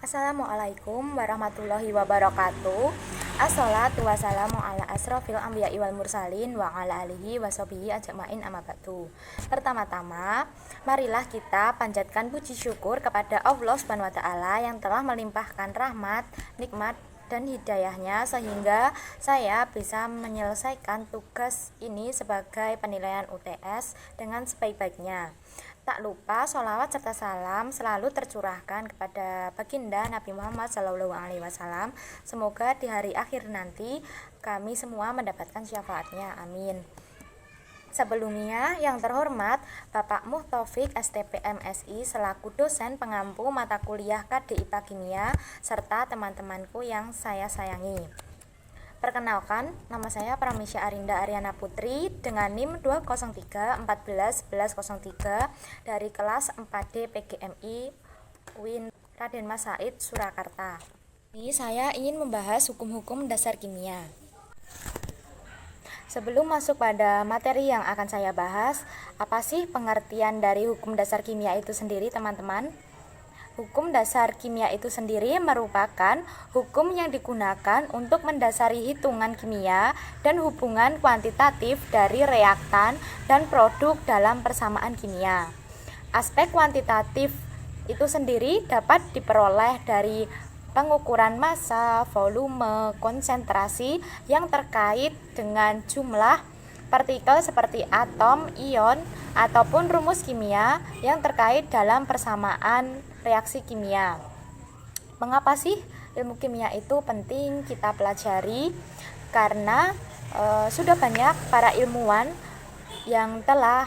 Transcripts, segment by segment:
Assalamualaikum warahmatullahi wabarakatuh. Assalatu wassalamu ala asrofil anbiya'i wal mursalin wa ala alihi washabihi ajma'in amma ba'du. Pertama-tama, marilah kita panjatkan puji syukur kepada Allah Subhanahu wa taala yang telah melimpahkan rahmat, nikmat dan hidayahnya sehingga saya bisa menyelesaikan tugas ini sebagai penilaian UTS dengan sebaik-baiknya. Tak lupa sholawat serta salam selalu tercurahkan kepada baginda Nabi Muhammad SAW. Semoga di hari akhir nanti kami semua mendapatkan syafaatnya, amin. Sebelumnya, yang terhormat Bapak Muhtafiq STP MSI selaku dosen pengampu mata kuliah KDIPA Kimia serta teman-temanku yang saya sayangi. Perkenalkan, nama saya Pramisya Arinda Aryana Putri dengan NIM 203141103 dari kelas 4D PGMI UIN Raden Mas Said Surakarta. Ini saya ingin membahas hukum-hukum dasar kimia. Sebelum masuk pada materi yang akan saya bahas, apa sih pengertian dari hukum dasar kimia itu sendiri, teman-teman? Hukum dasar kimia itu sendiri merupakan hukum yang digunakan untuk mendasari hitungan kimia dan hubungan kuantitatif dari reaktan dan produk dalam persamaan kimia. Aspek kuantitatif itu sendiri dapat diperoleh dari pengukuran massa, volume, konsentrasi yang terkait dengan jumlah partikel seperti atom, ion, ataupun rumus kimia yang terkait dalam persamaan reaksi kimia. Mengapa sih ilmu kimia itu penting kita pelajari? Karena sudah banyak para ilmuwan yang telah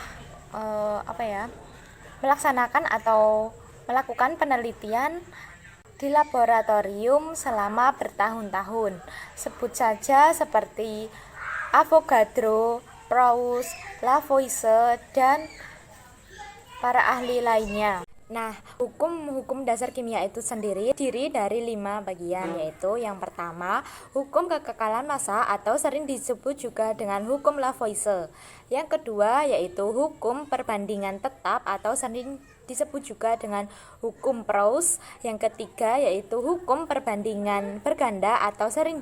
melaksanakan atau melakukan penelitian di laboratorium selama bertahun-tahun. Sebut saja seperti Avogadro, Proust, Lavoisier, dan para ahli lainnya. Nah, hukum dasar kimia itu sendiri terdiri dari 5 bagian, yaitu yang pertama, hukum kekekalan massa atau sering disebut juga dengan hukum Lavoisier. Yang kedua, yaitu hukum perbandingan tetap atau sering disebut juga dengan hukum Proust. Yang ketiga, yaitu hukum perbandingan berganda atau sering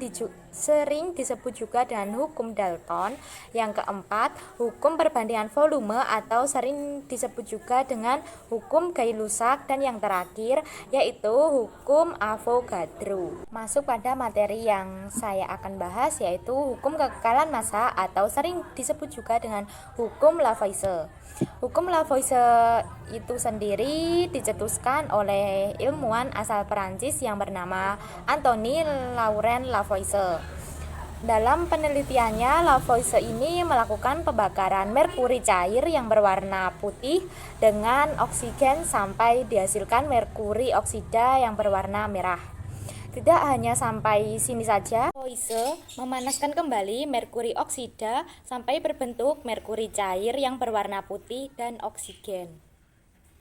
disebut juga dengan hukum Dalton. Yang keempat, hukum perbandingan volume atau sering disebut juga dengan hukum Gay-Lussac. Dan yang terakhir, yaitu hukum Avogadro. Masuk pada materi yang saya akan bahas, yaitu hukum kekekalan massa atau sering disebut juga dengan hukum Lavoisier. Hukum Lavoisier itu sendiri dicetuskan oleh ilmuwan asal Perancis yang bernama Antoine Laurent Lavoisier. Dalam penelitiannya, Lavoisier ini melakukan pembakaran merkuri cair yang berwarna putih dengan oksigen sampai dihasilkan merkuri oksida yang berwarna merah. Tidak hanya sampai sini saja, Lavoisier memanaskan kembali merkuri oksida sampai berbentuk merkuri cair yang berwarna putih dan oksigen.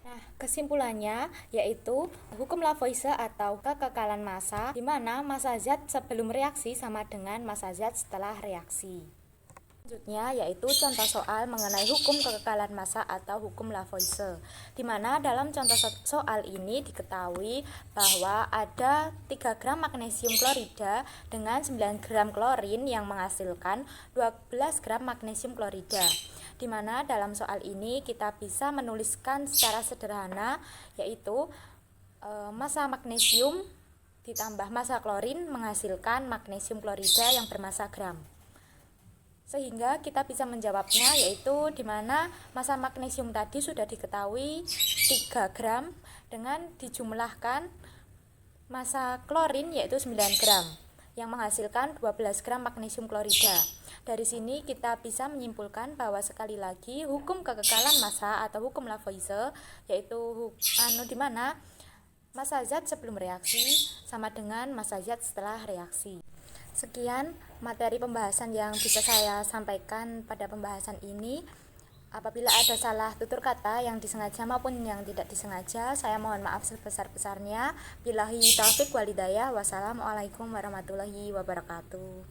Nah, kesimpulannya yaitu hukum Lavoisier atau kekekalan massa, di mana massa zat sebelum reaksi sama dengan massa zat setelah reaksi. Selanjutnya yaitu contoh soal mengenai hukum kekekalan massa atau hukum Lavoisier, di mana dalam contoh soal ini diketahui bahwa ada 3 gram magnesium klorida dengan 9 gram klorin yang menghasilkan 12 gram magnesium klorida, di mana dalam soal ini kita bisa menuliskan secara sederhana yaitu massa magnesium ditambah massa klorin menghasilkan magnesium klorida yang bermassa gram. Sehingga kita bisa menjawabnya yaitu di mana massa magnesium tadi sudah diketahui 3 gram dengan dijumlahkan massa klorin yaitu 9 gram yang menghasilkan 12 gram magnesium klorida. Dari sini kita bisa menyimpulkan bahwa sekali lagi hukum kekekalan massa atau hukum Lavoisier yaitu di mana massa zat sebelum reaksi sama dengan massa zat setelah reaksi. Sekian materi pembahasan yang bisa saya sampaikan pada pembahasan ini. Apabila ada salah tutur kata yang disengaja maupun yang tidak disengaja, saya mohon maaf sebesar-besarnya. Billahi taufiq wal hidayah. Wassalamualaikum warahmatullahi wabarakatuh.